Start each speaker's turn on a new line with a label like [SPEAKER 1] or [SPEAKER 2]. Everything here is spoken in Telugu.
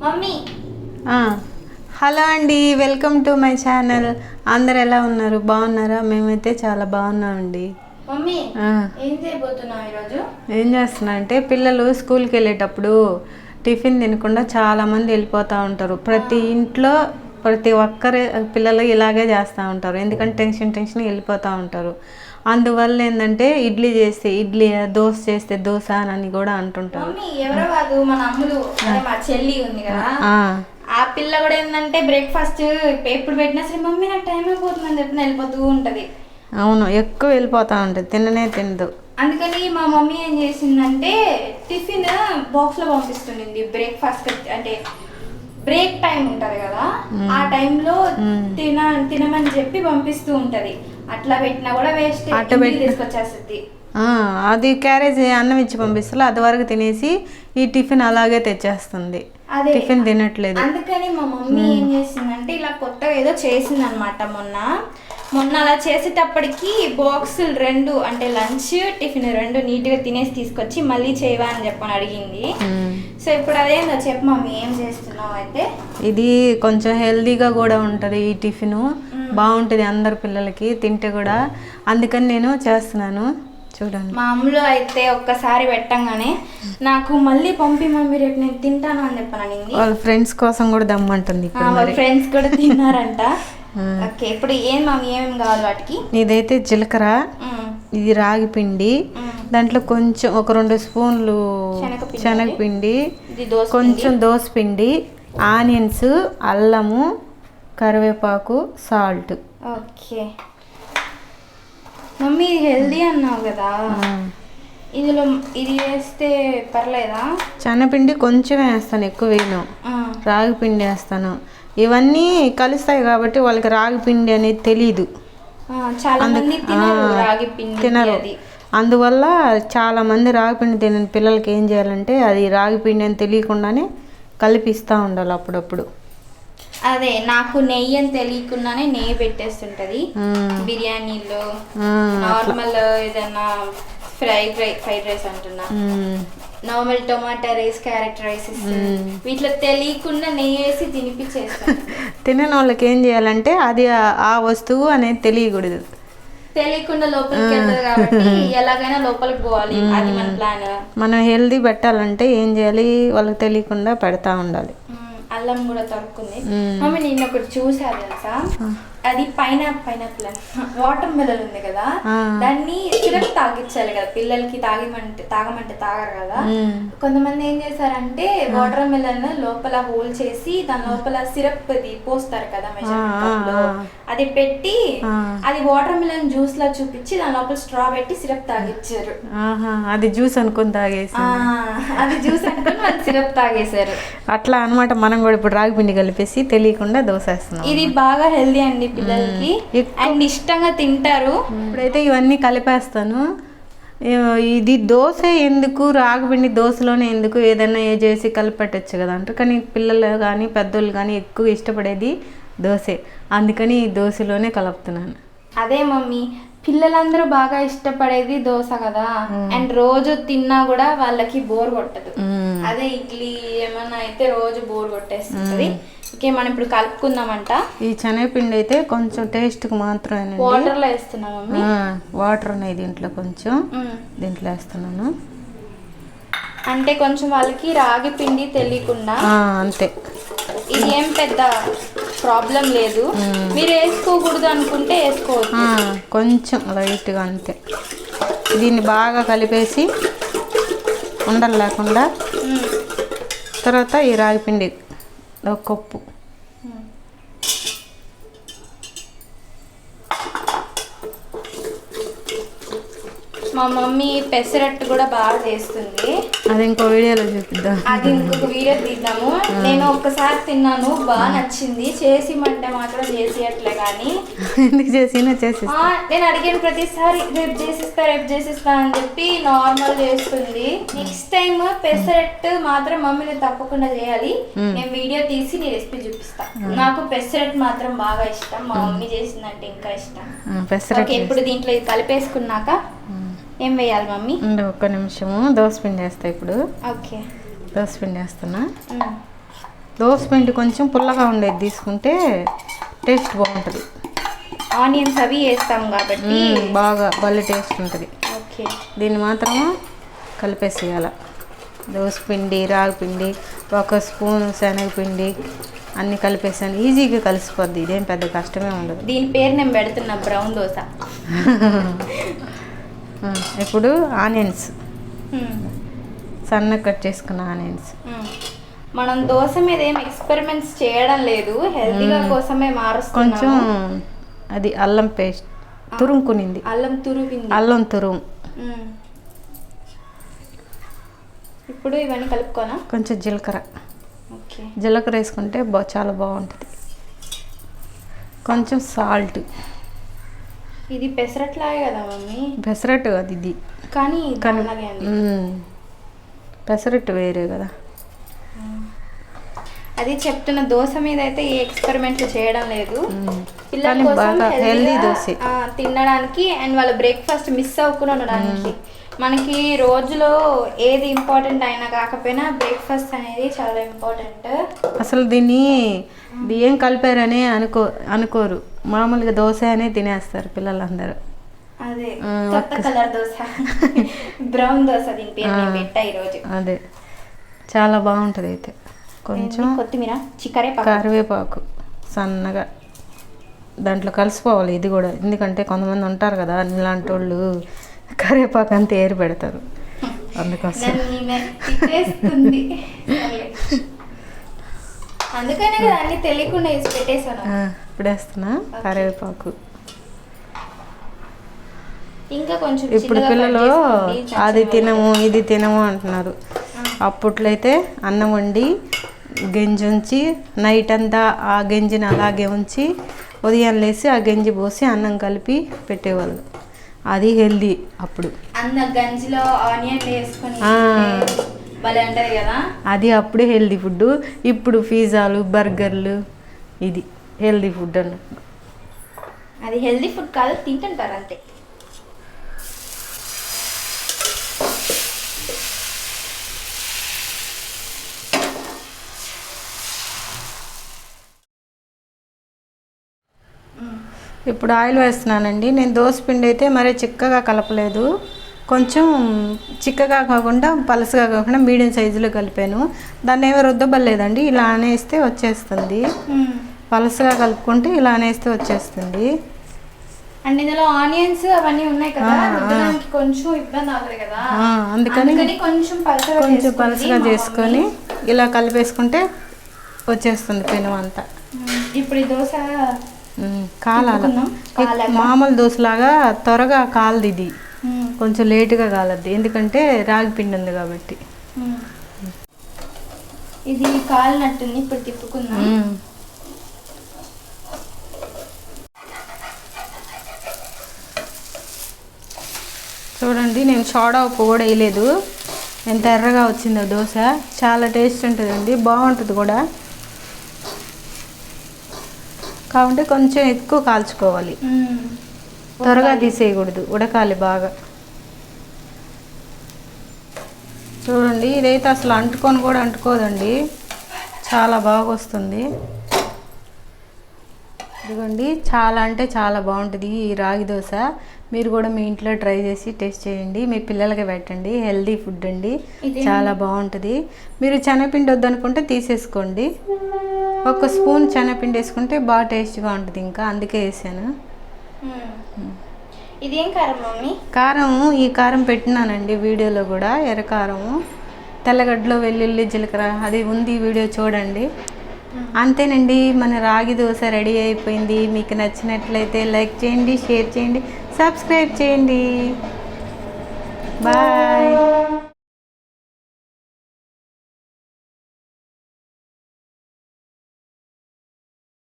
[SPEAKER 1] మమ్మీ
[SPEAKER 2] హలో అండి, వెల్కమ్ టు మై ఛానల్. అందరు ఎలా ఉన్నారు? బాగున్నారా? మేమైతే చాలా బాగున్నామండి.
[SPEAKER 1] మమ్మీ ఏం చేయబోతున్నావు ఈరోజు?
[SPEAKER 2] ఏం చేస్తున్నా అంటే పిల్లలు స్కూల్కి వెళ్ళేటప్పుడు టిఫిన్ తినకుండా చాలామంది వెళ్ళిపోతూ ఉంటారు. ప్రతి ఇంట్లో ప్రతి ఒక్కరి పిల్లలు ఇలాగే చేస్తూ ఉంటారు. ఎందుకంటే టెన్షన్ వెళ్ళిపోతూ ఉంటారు. అందువల్ల ఏంటంటే ఇడ్లీ చేస్తే ఇడ్లీ, దోశ చేస్తే దోశ అని కూడా అంటుంటారు.
[SPEAKER 1] మమ్మీ ఎవరో కాదు, మన అమ్ములు మా చెల్లి ఉంది కదా, ఆ పిల్ల కూడా ఏంటంటే బ్రేక్ఫాస్ట్ ఎప్పుడు పెట్టినా సరే మమ్మీ నాకు టైం అయిపోతుందని చెప్పి వెళ్ళిపోతూ ఉంటది.
[SPEAKER 2] అవును, ఎక్కువ వెళ్ళిపోతూ ఉంటుంది, తినదు.
[SPEAKER 1] అందుకని మా మమ్మీ ఏం చేసిందంటే టిఫిన్ బాక్స్ లో పంపిస్తుంది. బ్రేక్ఫాస్ట్ అంటే బ్రేక్ టైం ఉంటది కదా, ఆ టైంలో తినమని చెప్పి పంపిస్తూ ఉంటది. అట్లా పెట్టినా కూడా వేస్ట్, తీసుకొచ్చేస్తుంది.
[SPEAKER 2] అది క్యారేజ్ అన్నం ఇచ్చి పంపిస్తారు, అది వరకు తినేసి ఈ టిఫిన్ అలాగే తెచ్చేస్తుంది. టిఫిన్ తినట్లేదు.
[SPEAKER 1] అందుకని మా మమ్మీ ఏం చేసిందంటే ఇలా కొత్తగా ఏదో చేసింది అనమాట. మొన్న అలా చేసేటప్పటికి బాక్సులు 2 అంటే లంచ్ టిఫిన్ 2 నీట్గా తినేసి తీసుకొచ్చి మళ్ళీ చేయవా అని చెప్పని అడిగింది. సో ఇప్పుడు అదేందో చెప్పు మమ్మీ, ఏం చేస్తున్నావు? అయితే
[SPEAKER 2] ఇది కొంచెం హెల్దీగా కూడా ఉంటుంది. ఈ టిఫిన్ బాగుంటుంది అందరు పిల్లలకి తింటే కూడా, అందుకని నేను చేస్తున్నాను. చూడండి,
[SPEAKER 1] మా అమ్మలో అయితే ఒక్కసారి పెట్టంగానే నాకు మళ్ళీ పంపి మమ్మీ రేపు నేను తింటాను అని చెప్పానండి.
[SPEAKER 2] వాళ్ళ ఫ్రెండ్స్ కోసం కూడా దమ్మంటుంది.
[SPEAKER 1] వాళ్ళ ఫ్రెండ్స్ కూడా తిన్నారంట. ఓకే, ఇప్పుడు ఏం మమ్మీ ఏమేమి కావాలి వాటికి?
[SPEAKER 2] ఇదైతే జీలకర్ర, ఇది రాగి పిండి, దాంట్లో కొంచెం ఒక 2 స్పూన్లు శనగపిండి, కొంచెం దోస పిండి, ఆనియన్స్, అల్లము, కరివేపాకు, సాల్ట్.
[SPEAKER 1] ఓకే మమ్మీ, హెల్దీ అన్నావు కదా, ఇందులో ఇది వేస్తే పర్లేదా?
[SPEAKER 2] శనగపిండి కొంచెం వేస్తాను, ఎక్కువ వేయను. రాగి పిండి వేస్తాను. ఇవన్నీ కలుస్తాయి కాబట్టి వాళ్ళకి రాగి పిండి అనేది తెలీదు, తినరు. అందువల్ల చాలా మంది రాగి పిండి తినని పిల్లలకి ఏం చేయాలంటే అది రాగి పిండి అని తెలియకుండానే కలిపిస్తూ ఉండాలి అప్పుడప్పుడు.
[SPEAKER 1] అదే, నాకు నెయ్యి అని తెలియకుండానే నెయ్యి పెట్టేస్తుంటది బిర్యానీలో, నార్మల్ ఏదైనా ఫ్రైడ్ రైస్ అంటున్నా, normal tomato rice, carrot rice, వీటిలో తెలియకుండా నెయ్యి వేసి తినిపించేస్తాను.
[SPEAKER 2] తినని వాళ్ళకి ఏం చేయాలంటే అది ఆ వస్తువు అనేది తెలియకూడదు,
[SPEAKER 1] తెలియకుండా లోపలికి వెళ్తుంది కాబట్టి ఎలాగైనా లోపలికి పోవాలి, అది మన ప్లాన్.
[SPEAKER 2] మనం హెల్దీ పెట్టాలంటే ఏం చేయాలి, వాళ్ళకి తెలియకుండా పెడతా ఉండాలి.
[SPEAKER 1] అల్లం కూడా తరుక్కుంది. మమ్మీ నేను ఒకటి చూసా తెలుసా, అది పైనాపిల్ వాటర్ మెలన్ ఉంది కదా, దాన్ని సిరప్ తాగించాలి కదా పిల్లలకి, తాగమంటే తాగరు కదా. కొంతమంది ఏం చేశారంటే వాటర్ మెలన్ లోపల హోల్ చేసి దాని లోపల సిరప్ పోస్తారు కదా మెజర్మెంట్ లో, అది పెట్టి అది వాటర్ మెలన్ జ్యూస్ లా చూపించి దాని లోపల స్ట్రా పెట్టి సిరప్ తాగిచ్చారు.
[SPEAKER 2] అది జ్యూస్ అనుకుని తాగేసి,
[SPEAKER 1] అది జ్యూస్ అనుకుని వాళ్ళు సిరప్ తాగేశారు.
[SPEAKER 2] అట్లా అనమాట. మనం కూడా ఇప్పుడు రాగి పిండి కలిపేసి తెలియకుండా దోశ వేస్తున్నాం.
[SPEAKER 1] ఇది బాగా హెల్దీ అండి పిల్లలకి, అండ్ ఇష్టంగా తింటారు.
[SPEAKER 2] ఇప్పుడైతే ఇవన్నీ కలిపేస్తాను. ఇది దోశ ఎందుకు, రాగిపిండి దోశలోనే ఎందుకు, ఏదైనా చేసి కలిపెట్టచ్చు కదా అంటారు. కానీ పిల్లలు కానీ పెద్దోళ్ళు కానీ ఎక్కువ ఇష్టపడేది దోశే, అందుకని ఈ దోశలోనే కలుపుతున్నాను.
[SPEAKER 1] అదే మమ్మీ, పిల్లలందరూ బాగా ఇష్టపడేది దోశ కదా, అండ్ రోజు తిన్నా కూడా వాళ్ళకి బోర్ కొట్టదు. అదే ఇడ్లీ ఏమన్నా అయితే రోజు బోర్ కొట్టేస్తుంది. ఓకే, మనం ఇప్పుడు కలుపుకుందామంట.
[SPEAKER 2] ఈ శనగపిండి అయితే కొంచెం టేస్ట్కి మాత్రమే
[SPEAKER 1] వాటర్లో వేస్తున్నాం మమ్మీ.
[SPEAKER 2] వాటర్ ఉన్నాయి దీంట్లో, కొంచెం దీంట్లో వేస్తున్నాను.
[SPEAKER 1] అంటే కొంచెం వాళ్ళకి రాగి పిండి తెలియకుండా
[SPEAKER 2] అంతే.
[SPEAKER 1] ఇది ఏం పెద్ద ప్రాబ్లం లేదు, మీరు వేసుకోకూడదు అనుకుంటే వేసుకోవచ్చు,
[SPEAKER 2] కొంచెం లైట్గా అంతే. దీన్ని బాగా కలిపేసి ఉండలు లేకుండా, తర్వాత ఈ రాగిపిండి ఒక కప్పు,
[SPEAKER 1] మా మమ్మీ పెసరట్టు కూడా బాగా చేస్తుంది.
[SPEAKER 2] అది ఇంకో వీడియోలో చూపిద్దాం,
[SPEAKER 1] అది ఇంకొక వీడియో తీద్దాము. నేను ఒక్కసారి తిన్నాను, బాగా నచ్చింది. చేసి అంటే మాత్రం చేసేయట్లే, కానీ
[SPEAKER 2] ఎందుకు చేసినా
[SPEAKER 1] నేను అడిగిన ప్రతిసారి రేపు చేసిస్తా అని చెప్పి నార్మల్ చేస్తుంది. నెక్స్ట్ టైం పెసరట్టు మాత్రం మమ్మీని తప్పకుండా చేయాలి. నేను వీడియో తీసి నీ రెసిపీ చూపిస్తా. నాకు పెసరట్టు మాత్రం బాగా ఇష్టం, మా మమ్మీ చేసిందంటే ఇంకా ఇష్టం. ఓకే, ఇప్పుడు దీంట్లో ఇది కలిపేసుకున్నాక ఏం వేయాలి మమ్మీ?
[SPEAKER 2] ఒక్క నిమిషము, దోసపిండి వేస్తా ఇప్పుడు.
[SPEAKER 1] ఓకే,
[SPEAKER 2] దోసపిండి వేస్తున్నా. దోస పిండి కొంచెం పుల్లగా ఉండేది తీసుకుంటే టేస్ట్ బాగుంటుంది.
[SPEAKER 1] ఆనియన్స్ అవి వేస్తాం కాబట్టి
[SPEAKER 2] బాగా భలే టేస్ట్ ఉంటుంది.
[SPEAKER 1] ఓకే,
[SPEAKER 2] దీన్ని మాత్రము కలిపేసేయాలి. దోస పిండి, రాగి పిండి, 1 స్పూన్ శనగపిండి అన్నీ కలిపేసాను. ఈజీగా కలిసిపోద్ది, ఇదేం పెద్ద కష్టమే ఉండదు.
[SPEAKER 1] దీని పేరు నేను పెడుతున్నా బ్రౌన్ దోశ.
[SPEAKER 2] ఇప్పుడు ఆనియన్స్, సన్నగా కట్ చేసుకున్న ఆనియన్స్.
[SPEAKER 1] మనం దోశ మీద ఏం ఎక్స్పెరిమెంట్స్ చేయడం లేదు, హెల్తీగా కోసమే మారుస్తున్నాము.
[SPEAKER 2] కొంచెం అది అల్లం పేస్ట్ తురుముకునింది, అల్లం తురుము.
[SPEAKER 1] ఇప్పుడు ఇవన్నీ కలుపుకోనా?
[SPEAKER 2] కొంచెం జీలకర్ర,
[SPEAKER 1] ఓకే,
[SPEAKER 2] జీలకర్ర వేసుకుంటే చాలా బాగుంటుంది. కొంచెం సాల్ట్.
[SPEAKER 1] ఇది పెసరట్లాగే కదా మమ్మీ?
[SPEAKER 2] పెసరట్టు అది ఇది,
[SPEAKER 1] కానీ
[SPEAKER 2] పెసరట్టు వేరే కదా.
[SPEAKER 1] అది చెప్తున్న, దోశ మీద అయితే ఏ ఎక్స్పెరిమెంట్లు చేయడం లేదు. పిల్లల కోసం
[SPEAKER 2] హెల్దీ దోశ
[SPEAKER 1] తినడానికి అండ్ వాళ్ళ బ్రేక్ఫాస్ట్ మిస్ అవ్వకుండా ఉండడానికి. మనకి రోజులో ఏది ఇంపార్టెంట్ అయినా కాకపోయినా బ్రేక్ఫాస్ట్ అనేది చాలా ఇంపార్టెంట్.
[SPEAKER 2] అసలు దీన్ని బియ్యం కలిపారని అనుకోరు, మామూలుగా దోశ అనే తినేస్తారు పిల్లలందరూ.
[SPEAKER 1] అదే కొత్త కలర్ దోశ, బ్రౌన్ దోశ దీని పేరు నేను పెట్టా ఈరోజు.
[SPEAKER 2] అదే చాలా బాగుంటుంది. అయితే కొంచెం
[SPEAKER 1] కొత్తిమీర,
[SPEAKER 2] కరివేపాకు సన్నగా దాంట్లో కలిసిపోవాలి. ఇది కూడా ఎందుకంటే కొంతమంది ఉంటారు కదా ఇలాంటి వాళ్ళు, కరివేపాకు అంతా ఏరి పెడతారు, అందుకోసం.
[SPEAKER 1] అందుకనే కదా అన్ని తెలియకుండా వేసి పెట్టేసాను.
[SPEAKER 2] ఇప్పుడు వేస్తున్నా కరివేపాకు.
[SPEAKER 1] ఇంకా కొంచెం
[SPEAKER 2] ఇప్పుడు పిల్లలు అది తినము ఇది తినము అంటున్నారు. అప్పట్లో అయితే అన్నం వండి గంజి ఉంచి నైట్ అంతా ఆ గంజిని అలాగే ఉంచి ఉదయం లేసి ఆ గంజి పోసి అన్నం కలిపి పెట్టేవాళ్ళు. అది హెల్దీ. అప్పుడు
[SPEAKER 1] అన్న గంజిలో ఆనియన్ వేసుకొని భలే ఉంటది కదా,
[SPEAKER 2] అది అప్పుడే హెల్దీ ఫుడ్. ఇప్పుడు పిజ్జాలు, బర్గర్లు, ఇది హెల్దీ ఫుడ్ అన్న.
[SPEAKER 1] అది హెల్దీ ఫుడ్ కాదు, తింటుంటారు అంతే.
[SPEAKER 2] ఇప్పుడు ఆయిల్ వేస్తున్నానండి. నేను దోశ పిండి అయితే మరీ చిక్కగా కలపలేదు, కొంచెం చిక్కగా కాకుండా పలసగా కాకుండా మీడియం సైజులో కలిపాను. దాన్ని ఏమీ రుద్దబడలేదండి, ఇలా అనేస్తే వచ్చేస్తుంది. పలసగా కలుపుకుంటే ఇలా అనేస్తే వచ్చేస్తుంది.
[SPEAKER 1] అండ్ ఇందులో ఆనియన్స్ అవన్నీ ఉన్నాయి కదా, రుద్దడానికి కొంచెం ఇబ్బంది అవుతుంది కదా,
[SPEAKER 2] అందుకని
[SPEAKER 1] కొంచెం
[SPEAKER 2] పలసగా చేసుకొని ఇలా కలిపేసుకుంటే వచ్చేస్తుంది పెనం అంతా.
[SPEAKER 1] ఇప్పుడు ఈ దోశ
[SPEAKER 2] కాలాలి, మామూలు దోశలాగా త్వరగా కాలదు, ఇది కొంచెం లేటుగా కాలద్ది ఎందుకంటే రాగి పిండి ఉంది కాబట్టి.
[SPEAKER 1] ఇది కాలినట్టుంది, ఇప్పుడు తిప్పుకుందాం.
[SPEAKER 2] చూడండి, నేను సోడా ఉప్పు కూడా వేయలేదు, ఎంత ఎర్రగా వచ్చిందో దోశ. చాలా టేస్ట్ ఉంటుందండి, బాగుంటుంది కూడా. కాబట్టి కొంచెం ఎక్కువ కాల్చుకోవాలి, త్వరగా తీసేయకూడదు, ఉడకాలి బాగా. చూడండి, ఇదైతే అసలు అంటుకొని కూడా అంటుకోదండి, చాలా బాగా వస్తుంది. ఇదిగోండి, చాలా అంటే చాలా బాగుంటుంది ఈ రాగి దోశ. మీరు కూడా మీ ఇంట్లో ట్రై చేసి టేస్ట్ చేయండి, మీ పిల్లలకి పెట్టండి. హెల్దీ ఫుడ్ అండి, చాలా బాగుంటుంది. మీరు శనగపిండి వద్దనుకుంటే తీసేసుకోండి, 1 స్పూన్ శనగపిండి వేసుకుంటే బాగా టేస్ట్గా ఉంటుంది. ఇంకా అందుకే వేసాను.
[SPEAKER 1] ఇదేం కారం మమ్మీ?
[SPEAKER 2] కారం, ఈ కారం పెట్టినానండి వీడియోలో కూడా, ఎర్రకారము, తెల్లగడ్డలో వెల్లుల్లి, జీలకర్ర, అది ఉంది వీడియో చూడండి. అంతేనండి, మన రాగి దోశ రెడీ అయిపోయింది. మీకు నచ్చినట్లయితే లైక్ చేయండి, షేర్ చేయండి, సబ్స్క్రైబ్ చేయండి. బాయ్.